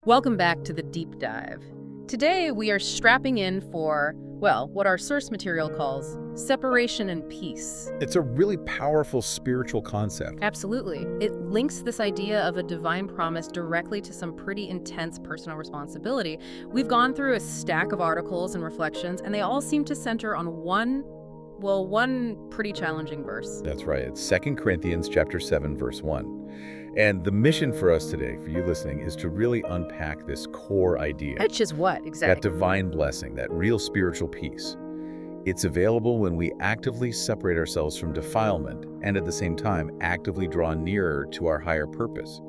Welcome back to the Deep Dive. Today we are strapping in for, well, what our source material calls separation and peace. It's a really powerful spiritual concept. Absolutely. It links this idea of a divine promise directly to some pretty intense personal responsibility. We've gone through a stack of articles and reflections, and they all seem to center on one pretty challenging verse. That's right. It's 2 Corinthians chapter 7, verse 1. And the mission for us today, for you listening, is to really unpack this core idea. Which is what, exactly? That divine blessing, that real spiritual peace. It's available when we actively separate ourselves from defilement and at the same time actively draw nearer to our higher purpose.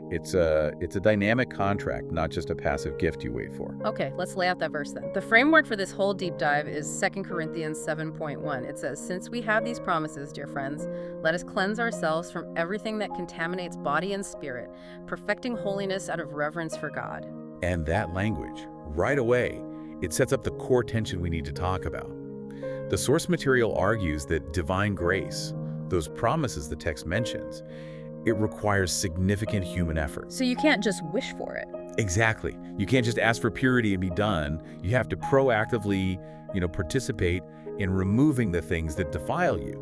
It's a dynamic contract, not just a passive gift you wait for. Okay, let's lay out that verse then. The framework for this whole deep dive is 2 Corinthians 7.1. It says, "Since we have these promises, dear friends, let us cleanse ourselves from everything that contaminates body and spirit, perfecting holiness out of reverence for God." And that language, right away, it sets up the core tension we need to talk about. The source material argues that divine grace, those promises the text mentions, it requires significant human effort. So you can't just wish for it. Exactly. You can't just ask for purity and be done. You have to proactively, participate in removing the things that defile you,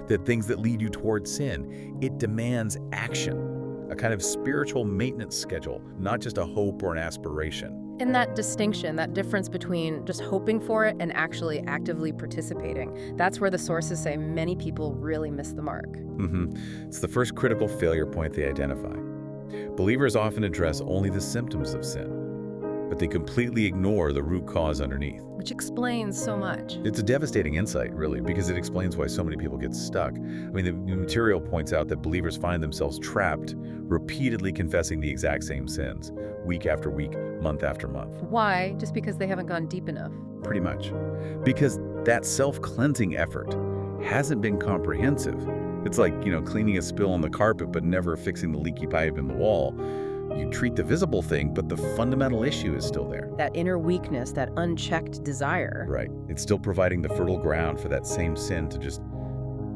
the things that lead you towards sin. It demands action, a kind of spiritual maintenance schedule, not just a hope or an aspiration. And that distinction, that difference between just hoping for it and actually actively participating, that's where the sources say many people really miss the mark. It's the first critical failure point they identify. Believers often address only the symptoms of sin, but they completely ignore the root cause underneath. Which explains so much. It's a devastating insight, really, because it explains why so many people get stuck. The material points out that believers find themselves trapped, repeatedly confessing the exact same sins, week after week, month after month. Why? Just because they haven't gone deep enough? Pretty much. Because that self-cleansing effort hasn't been comprehensive. It's like, cleaning a spill on the carpet but never fixing the leaky pipe in the wall. You treat the visible thing, but the fundamental issue is still there. That inner weakness, that unchecked desire. Right. It's still providing the fertile ground for that same sin to just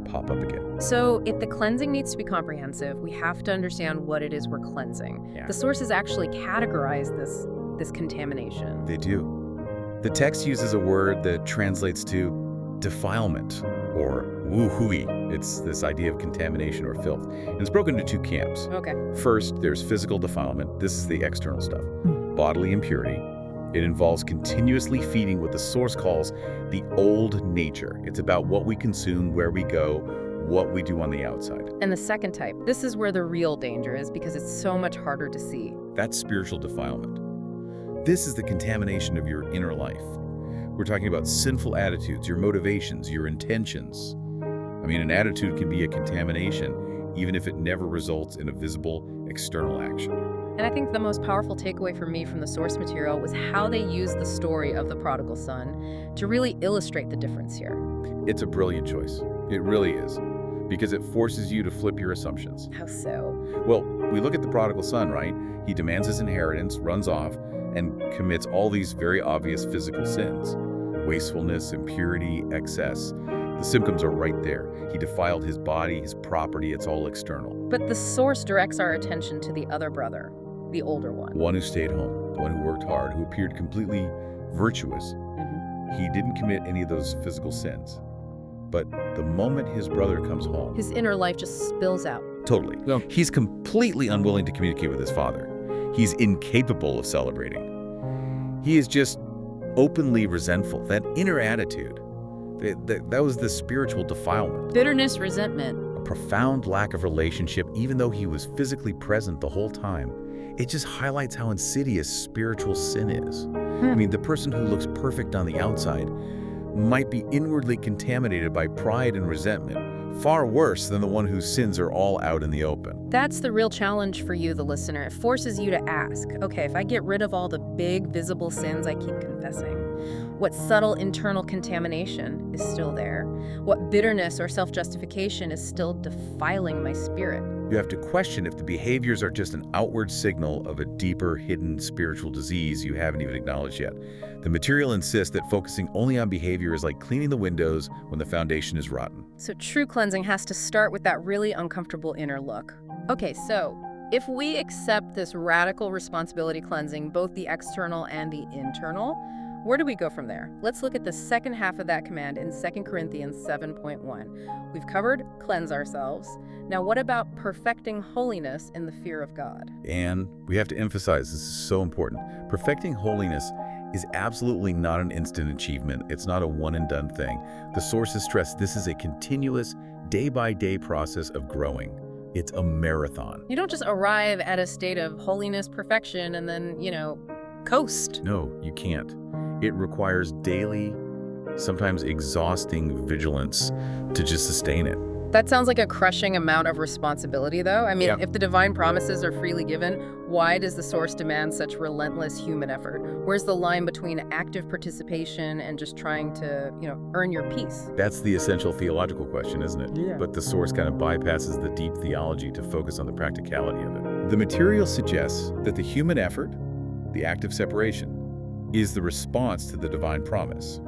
pop up again. So if the cleansing needs to be comprehensive, we have to understand what it is we're cleansing. Yeah. The sources actually categorize this contamination. They do. The text uses a word that translates to defilement, or woo-hooey. It's this idea of contamination or filth. And it's broken into two camps. Okay. First, there's physical defilement. This is the external stuff. Bodily impurity. It involves continuously feeding what the source calls the old nature. It's about what we consume, where we go, what we do on the outside. And the second type, this is where the real danger is because it's so much harder to see. That's spiritual defilement. This is the contamination of your inner life. We're talking about sinful attitudes, your motivations, your intentions. An attitude can be a contamination, even if it never results in a visible external action. And I think the most powerful takeaway for me from the source material was how they used the story of the prodigal son to really illustrate the difference here. It's a brilliant choice. It really is. Because it forces you to flip your assumptions. How so? Well, we look at the prodigal son, right? He demands his inheritance, runs off, and commits all these very obvious physical sins. Wastefulness, impurity, excess. The symptoms are right there. He defiled his body, his property, it's all external. But the source directs our attention to the other brother, the older one. One who stayed home, the one who worked hard, who appeared completely virtuous. He didn't commit any of those physical sins. But the moment his brother comes home, his inner life just spills out. Totally. No. He's completely unwilling to communicate with his father. He's incapable of celebrating. He is just openly resentful. That inner attitude, that was the spiritual defilement. Bitterness, resentment. A profound lack of relationship, even though he was physically present the whole time. It just highlights how insidious spiritual sin is. The person who looks perfect on the outside might be inwardly contaminated by pride and resentment, far worse than the one whose sins are all out in the open. That's the real challenge for you, the listener. It forces you to ask, okay, if I get rid of all the big, visible sins I keep confessing, what subtle internal contamination is still there? What bitterness or self-justification is still defiling my spirit? You have to question if the behaviors are just an outward signal of a deeper, hidden spiritual disease you haven't even acknowledged yet. The material insists that focusing only on behavior is like cleaning the windows when the foundation is rotten. So true cleansing has to start with that really uncomfortable inner look. Okay, so if we accept this radical responsibility cleansing, both the external and the internal, where do we go from there? Let's look at the second half of that command in 2 Corinthians 7.1. We've covered cleanse ourselves. Now, what about perfecting holiness in the fear of God? And we have to emphasize, this is so important. Perfecting holiness is absolutely not an instant achievement. It's not a one-and-done thing. The sources stress this is a continuous, day-by-day process of growing. It's a marathon. You don't just arrive at a state of holiness, perfection, and then, coast. No, you can't. It requires daily, sometimes exhausting vigilance to just sustain it. That sounds like a crushing amount of responsibility, though. I mean, Yeah. if the divine promises are freely given, why does the source demand such relentless human effort? Where's the line between active participation and just trying to, earn your peace? That's the essential theological question, isn't it? Yeah. But the source kind of bypasses the deep theology to focus on the practicality of it. The material suggests that the human effort, the act of separation, is the response to the divine promise.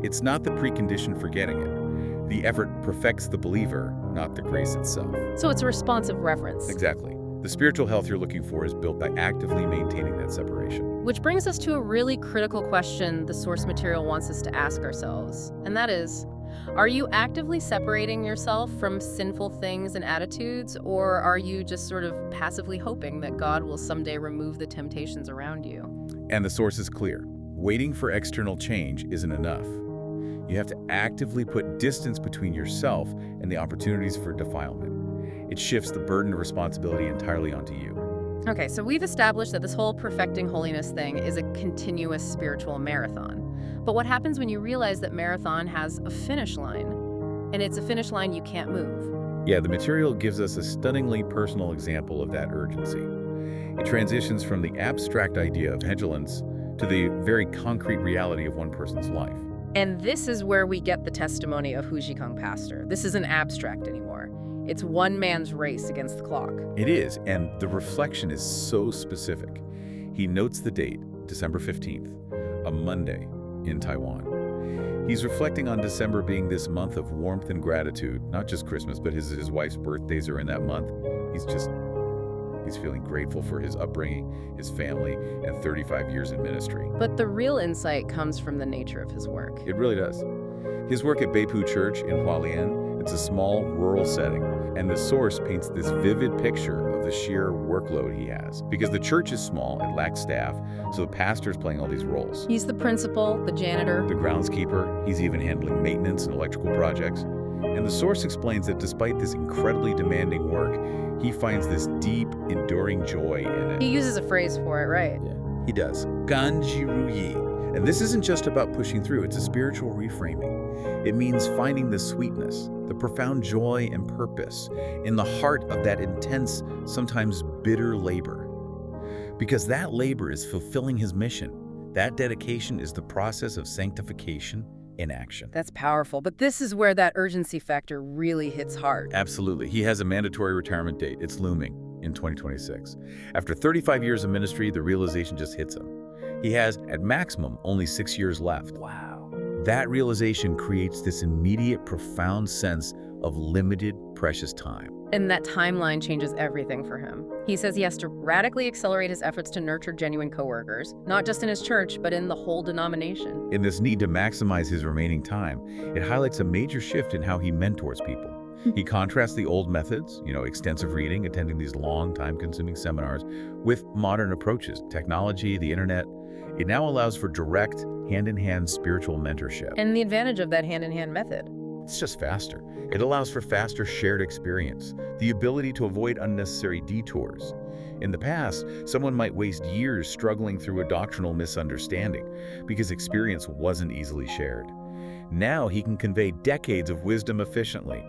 It's not the precondition for getting it. The effort perfects the believer, not the grace itself. So it's a responsive reference. Exactly. The spiritual health you're looking for is built by actively maintaining that separation. Which brings us to a really critical question the source material wants us to ask ourselves, and that is, are you actively separating yourself from sinful things and attitudes, or are you just sort of passively hoping that God will someday remove the temptations around you? And the source is clear. Waiting for external change isn't enough. You have to actively put distance between yourself and the opportunities for defilement. It shifts the burden of responsibility entirely onto you. Okay, so we've established that this whole perfecting holiness thing is a continuous spiritual marathon. But what happens when you realize that marathon has a finish line, and it's a finish line you can't move? Yeah, the material gives us a stunningly personal example of that urgency. It transitions from the abstract idea of vigilance to the very concrete reality of one person's life. And this is where we get the testimony of Hu Jikang Pastor. This isn't abstract anymore. It's one man's race against the clock. It is, and the reflection is so specific. He notes the date, December 15th, a Monday in Taiwan. He's reflecting on December being this month of warmth and gratitude, not just Christmas, but his wife's birthdays are in that month. He's feeling grateful for his upbringing, his family, and 35 years in ministry. But the real insight comes from the nature of his work. It really does. His work at Beipu Church in Hualien, it's a small rural setting, and the source paints this vivid picture of the sheer workload he has. Because the church is small, it lacks staff, so the pastor's playing all these roles. He's the principal, the janitor, The groundskeeper, he's even handling maintenance and electrical projects. And the source explains that despite this incredibly demanding work, he finds this deep, enduring joy in it. He uses a phrase for it, right? Yeah, he does. Ganjiruyi. And this isn't just about pushing through, it's a spiritual reframing. It means finding the sweetness, the profound joy and purpose in the heart of that intense, sometimes bitter labor. Because that labor is fulfilling his mission. That dedication is the process of sanctification in action. That's powerful, but this is where that urgency factor really hits hard. Absolutely. He has a mandatory retirement date. It's looming in 2026. After 35 years of ministry, the realization just hits him. He has, at maximum, only 6 years left. Wow. That realization creates this immediate, profound sense of limited, precious time. And that timeline changes everything for him. He says he has to radically accelerate his efforts to nurture genuine coworkers, not just in his church, but in the whole denomination. In this need to maximize his remaining time, it highlights a major shift in how he mentors people. He contrasts the old methods, extensive reading, attending these long, time-consuming seminars, with modern approaches, technology, the internet. It now allows for direct, hand-in-hand spiritual mentorship. And the advantage of that hand-in-hand method? It's just faster. It allows for faster shared experience, the ability to avoid unnecessary detours. In the past, someone might waste years struggling through a doctrinal misunderstanding because experience wasn't easily shared. Now he can convey decades of wisdom efficiently.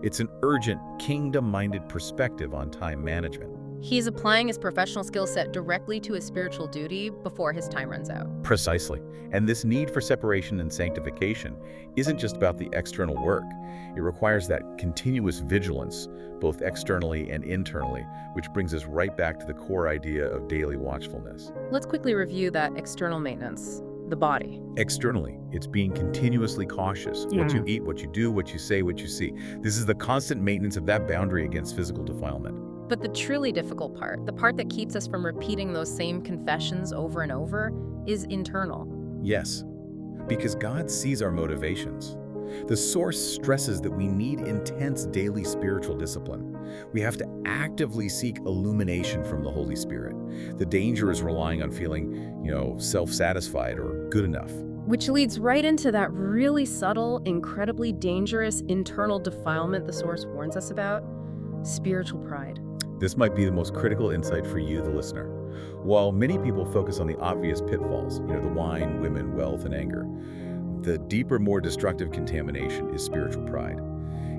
It's an urgent, kingdom-minded perspective on time management. He's applying his professional skill set directly to his spiritual duty before his time runs out. Precisely. And this need for separation and sanctification isn't just about the external work. It requires that continuous vigilance, both externally and internally, which brings us right back to the core idea of daily watchfulness. Let's quickly review that external maintenance, the body. Externally, it's being continuously cautious. What you eat, what you do, what you say, what you see. This is the constant maintenance of that boundary against physical defilement. But the truly difficult part, the part that keeps us from repeating those same confessions over and over, is internal. Yes, because God sees our motivations. The source stresses that we need intense daily spiritual discipline. We have to actively seek illumination from the Holy Spirit. The danger is relying on feeling, self-satisfied or good enough. Which leads right into that really subtle, incredibly dangerous internal defilement the source warns us about: spiritual pride. This might be the most critical insight for you, the listener. While many people focus on the obvious pitfalls, the wine, women, wealth, and anger, the deeper, more destructive contamination is spiritual pride.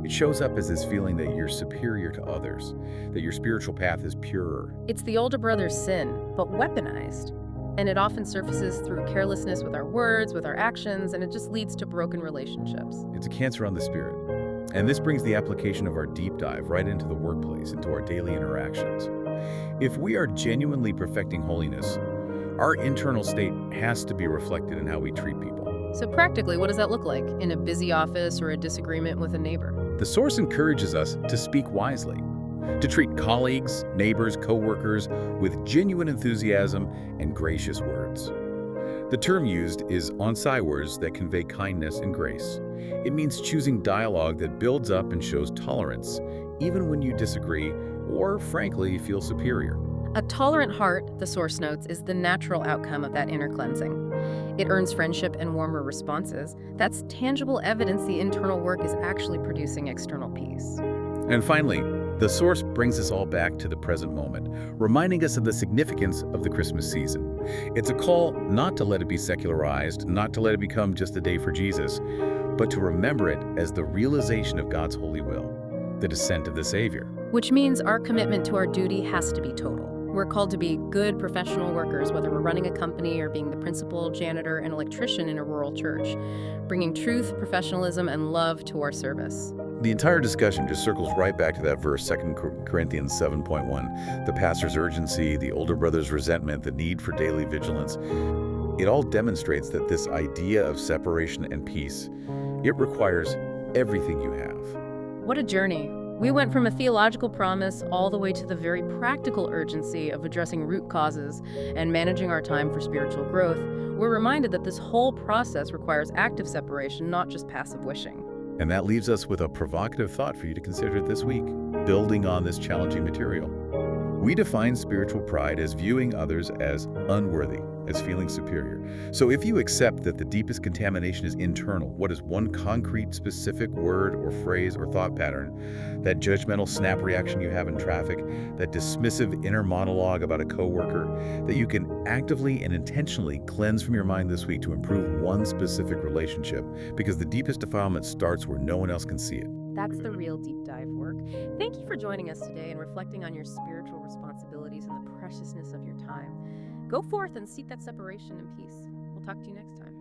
It shows up as this feeling that you're superior to others, that your spiritual path is purer. It's the older brother's sin, but weaponized. And it often surfaces through carelessness with our words, with our actions, and it just leads to broken relationships. It's a cancer on the spirit. And this brings the application of our deep dive right into the workplace, into our daily interactions. If we are genuinely perfecting holiness, our internal state has to be reflected in how we treat people. So practically, what does that look like in a busy office or a disagreement with a neighbor? The source encourages us to speak wisely, to treat colleagues, neighbors, co-workers with genuine enthusiasm and gracious words. The term used is onsai words that convey kindness and grace. It means choosing dialogue that builds up and shows tolerance, even when you disagree or, frankly, feel superior. A tolerant heart, the source notes, is the natural outcome of that inner cleansing. It earns friendship and warmer responses. That's tangible evidence the internal work is actually producing external peace. And finally, the source brings us all back to the present moment, reminding us of the significance of the Christmas season. It's a call not to let it be secularized, not to let it become just a day for Jesus, but to remember it as the realization of God's holy will, the descent of the Savior. Which means our commitment to our duty has to be total. We're called to be good professional workers, whether we're running a company or being the principal, janitor, and electrician in a rural church, bringing truth, professionalism, and love to our service. The entire discussion just circles right back to that verse, 2 Corinthians 7:1, the pastor's urgency, the older brother's resentment, the need for daily vigilance. It all demonstrates that this idea of separation and peace, it requires everything you have. What a journey. We went from a theological promise all the way to the very practical urgency of addressing root causes and managing our time for spiritual growth. We're reminded that this whole process requires active separation, not just passive wishing. And that leaves us with a provocative thought for you to consider this week, building on this challenging material. We define spiritual pride as viewing others as unworthy, as feeling superior. So if you accept that the deepest contamination is internal, what is one concrete, specific word or phrase or thought pattern, that judgmental snap reaction you have in traffic, that dismissive inner monologue about a coworker, that you can actively and intentionally cleanse from your mind this week to improve one specific relationship, because the deepest defilement starts where no one else can see it. That's the real deep dive work. Thank you for joining us today and reflecting on your spiritual responsibilities and the preciousness of your time. Go forth and seek that separation and peace. We'll talk to you next time.